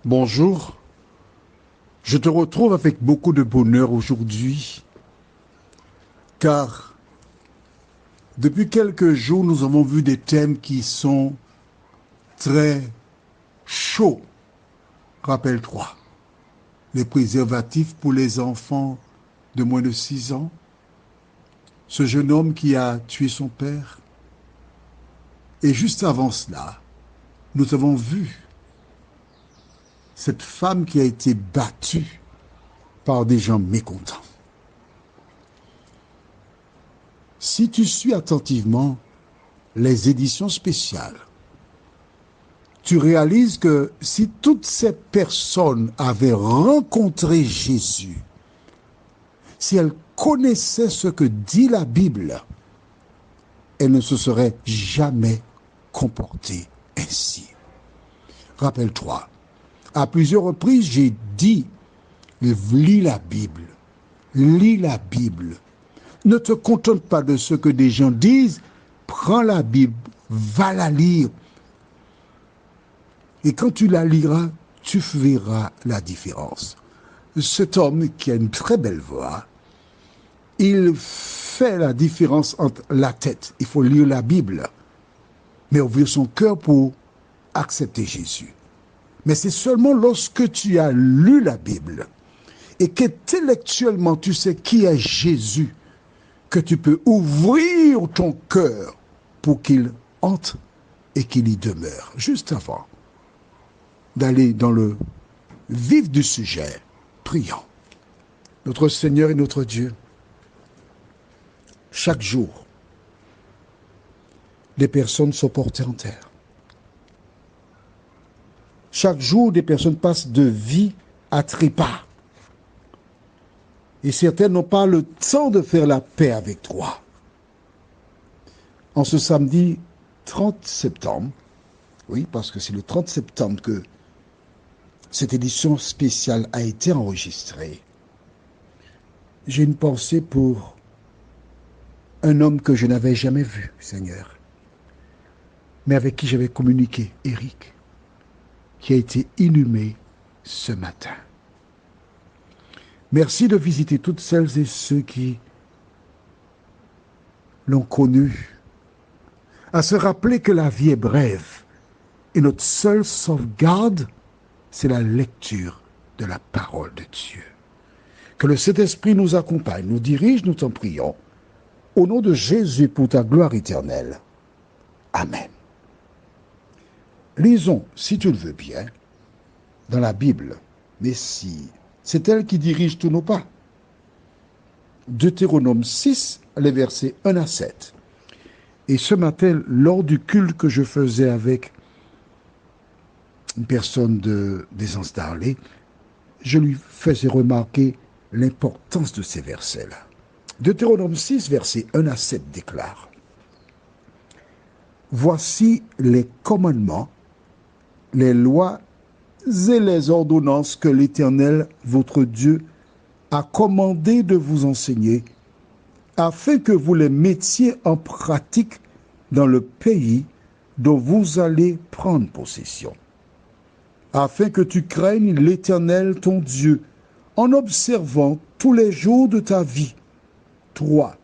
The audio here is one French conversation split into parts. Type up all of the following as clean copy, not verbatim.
Bonjour, je te retrouve avec beaucoup de bonheur aujourd'hui, car depuis quelques jours, nous avons vu des thèmes qui sont très chauds. Rappelle-toi, les préservatifs pour les enfants de moins de 6 ans, ce jeune homme qui a tué son père, et juste avant cela, nous avons vu cette femme qui a été battue par des gens mécontents. Si tu suis attentivement les éditions spéciales, tu réalises que si toutes ces personnes avaient rencontré Jésus, si elles connaissaient ce que dit la Bible, elles ne se seraient jamais comportées ainsi. Rappelle-toi, à plusieurs reprises, j'ai dit, lis la Bible, lis la Bible. Ne te contente pas de ce que des gens disent, prends la Bible, va la lire. Et quand tu la liras, tu verras la différence. Cet homme qui a une très belle voix, il fait la différence entre la tête, il faut lire la Bible, mais ouvrir son cœur pour accepter Jésus. Mais c'est seulement lorsque tu as lu la Bible et qu'intellectuellement tu sais qui est Jésus que tu peux ouvrir ton cœur pour qu'il entre et qu'il y demeure. Juste avant d'aller dans le vif du sujet, prions. Notre Seigneur et notre Dieu, chaque jour, des personnes sont portées en terre. Chaque jour, des personnes passent de vie à trépas. Et certaines n'ont pas le temps de faire la paix avec toi. En ce samedi 30 septembre, oui, parce que c'est le 30 septembre que cette édition spéciale a été enregistrée, j'ai une pensée pour un homme que je n'avais jamais vu, Seigneur, mais avec qui j'avais communiqué, Eric, qui a été inhumé ce matin. Merci de visiter toutes celles et ceux qui l'ont connu, à se rappeler que la vie est brève et notre seule sauvegarde, c'est la lecture de la parole de Dieu. Que le Saint-Esprit nous accompagne, nous dirige, nous t'en prions, au nom de Jésus pour ta gloire éternelle. Amen. Lisons, si tu le veux bien, dans la Bible, mais si c'est elle qui dirige tous nos pas. Deutéronome 6, les versets 1 à 7. Et ce matin, lors du culte que je faisais avec une personne des Anses d'Arlé, je lui faisais remarquer l'importance de ces versets-là. Deutéronome 6, versets 1 à 7 déclare: Voici les commandements, les lois et les ordonnances que l'Éternel, votre Dieu, a commandé de vous enseigner, afin que vous les mettiez en pratique dans le pays dont vous allez prendre possession, afin que tu craignes l'Éternel ton Dieu, en observant tous les jours de ta vie, toi,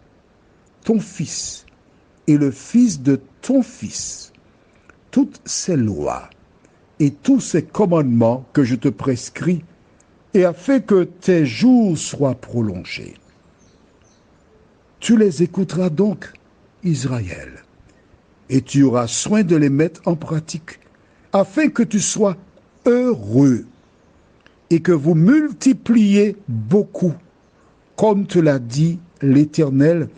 ton fils et le fils de ton fils, toutes ces lois et tous ces commandements que je te prescris, et afin que tes jours soient prolongés. Tu les écouteras donc, Israël, et tu auras soin de les mettre en pratique, afin que tu sois heureux et que vous multipliez beaucoup, comme te l'a dit l'Éternel,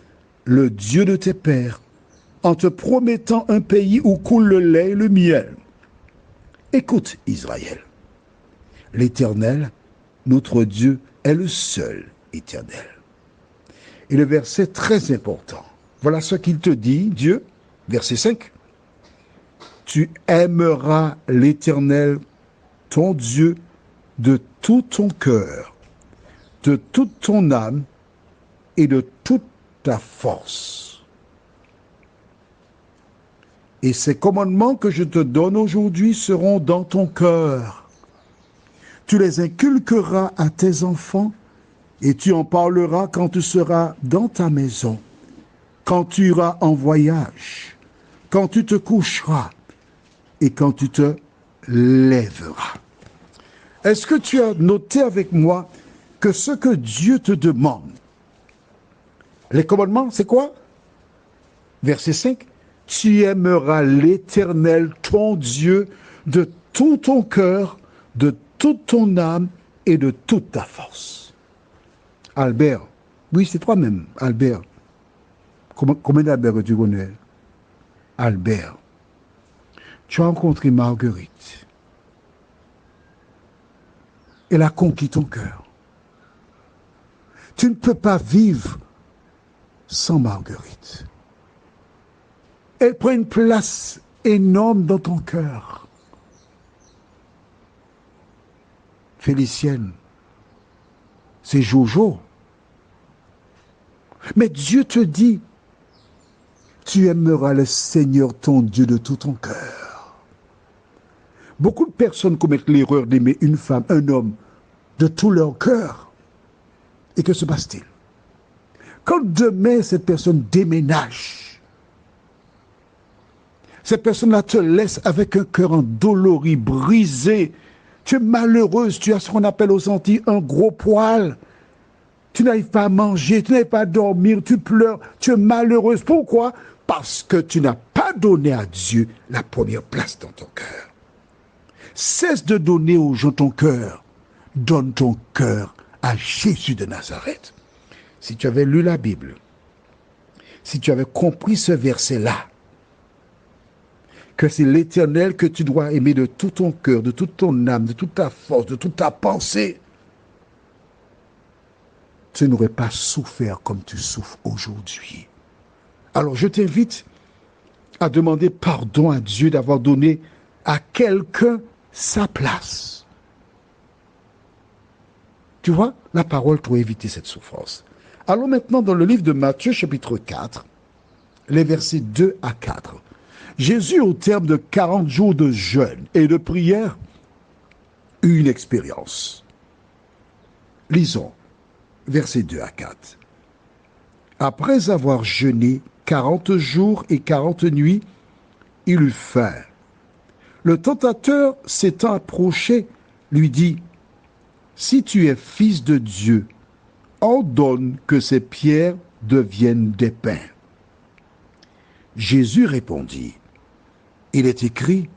le Dieu de tes pères, en te promettant un pays où coule le lait et le miel. Écoute, Israël, l'Éternel, notre Dieu, est le seul éternel. Et le verset très important, voilà ce qu'il te dit, Dieu, verset 5. Tu aimeras l'Éternel, ton Dieu, de tout ton cœur, de toute ton âme et de toute ta force. Et ces commandements que je te donne aujourd'hui seront dans ton cœur. Tu les inculqueras à tes enfants et tu en parleras quand tu seras dans ta maison, quand tu iras en voyage, quand tu te coucheras et quand tu te lèveras. Est-ce que tu as noté avec moi que ce que Dieu te demande, les commandements, c'est quoi? Verset 5. Tu aimeras l'Éternel, ton Dieu, de tout ton cœur, de toute ton âme et de toute ta force. Albert, oui, c'est toi-même, Albert. Combien d'Albert tu connais? Albert. Tu as rencontré Marguerite. Elle a conquis ton cœur. Tu ne peux pas vivre sans Marguerite. Elle prend une place énorme dans ton cœur. Félicienne, c'est Jojo. Mais Dieu te dit, tu aimeras le Seigneur ton Dieu de tout ton cœur. Beaucoup de personnes commettent l'erreur d'aimer une femme, un homme, de tout leur cœur. Et que se passe-t-il? Quand demain cette personne déménage, cette personne-là te laisse avec un cœur endolori, brisé, tu es malheureuse, tu as ce qu'on appelle aux Antilles un gros poil. Tu n'arrives pas à manger, tu n'arrives pas à dormir, tu pleures, tu es malheureuse. Pourquoi? Parce que tu n'as pas donné à Dieu la première place dans ton cœur. Cesse de donner aux gens ton cœur. Donne ton cœur à Jésus de Nazareth. Si tu avais lu la Bible, si tu avais compris ce verset-là, que c'est l'Éternel que tu dois aimer de tout ton cœur, de toute ton âme, de toute ta force, de toute ta pensée, tu n'aurais pas souffert comme tu souffres aujourd'hui. Alors je t'invite à demander pardon à Dieu d'avoir donné à quelqu'un sa place. Tu vois, la parole pour éviter cette souffrance. Allons maintenant dans le livre de Matthieu, chapitre 4, les versets 2 à 4. Jésus, au terme de 40 jours de jeûne et de prière, eut une expérience. Lisons, versets 2 à 4. Après avoir jeûné 40 jours et 40 nuits, il eut faim. Le tentateur, s'étant approché, lui dit, « Si tu es fils de Dieu, ordonne que ces pierres deviennent des pains. » Jésus répondit, « Il est écrit,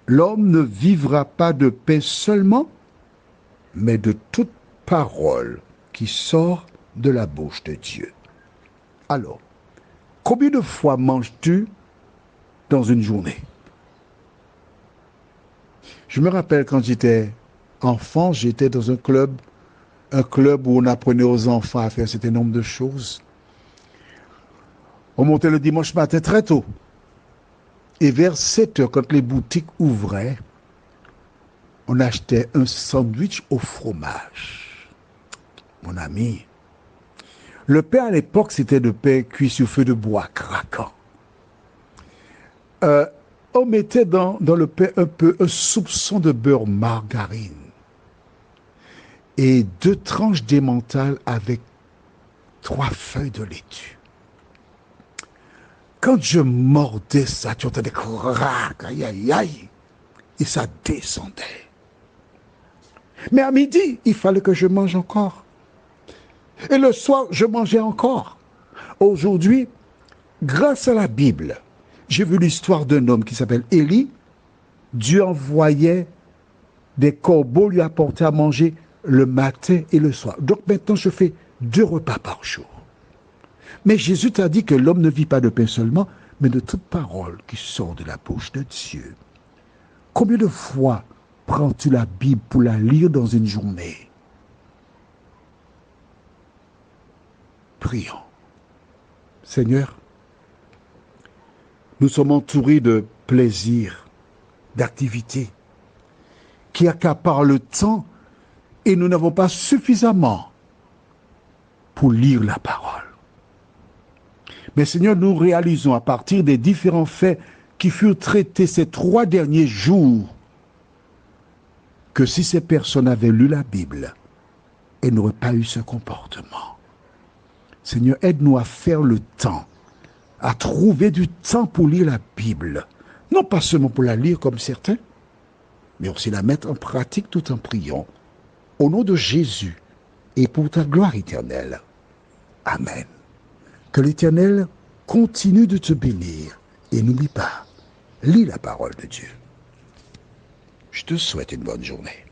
l'homme ne vivra pas de pain seulement, mais de toute parole qui sort de la bouche de Dieu. » Alors, combien de fois manges-tu dans une journée? Je me rappelle quand j'étais enfant, j'étais dans un club où on apprenait aux enfants à faire un certain nombre de choses. On montait le dimanche matin très tôt. Et vers 7 heures, quand les boutiques ouvraient, on achetait un sandwich au fromage. Mon ami, le pain à l'époque, c'était de pain cuit sur feu de bois, craquant. On mettait dans le pain un soupçon de beurre margarine et 2 tranches d'emmental avec 3 feuilles de laitue. Quand je mordais ça, tu entendais crac, aïe, aïe, aïe, et ça descendait. Mais à midi, il fallait que je mange encore. Et le soir, je mangeais encore. Aujourd'hui, grâce à la Bible, j'ai vu l'histoire d'un homme qui s'appelle Élie. Dieu envoyait des corbeaux lui apporter à manger le matin et le soir. Donc maintenant, je fais 2 repas par jour. Mais Jésus t'a dit que l'homme ne vit pas de pain seulement, mais de toute parole qui sort de la bouche de Dieu. Combien de fois prends-tu la Bible pour la lire dans une journée? Prions. Seigneur, nous sommes entourés de plaisirs, d'activités qui accaparent le temps et nous n'avons pas suffisamment pour lire la parole. Mais Seigneur, nous réalisons à partir des différents faits qui furent traités ces 3 derniers jours que si ces personnes avaient lu la Bible, elles n'auraient pas eu ce comportement. Seigneur, aide-nous à faire le temps, à trouver du temps pour lire la Bible. Non pas seulement pour la lire comme certains, mais aussi la mettre en pratique tout en priant. Au nom de Jésus et pour ta gloire éternelle. Amen. Que l'Éternel continue de te bénir et n'oublie pas, lis la parole de Dieu. Je te souhaite une bonne journée.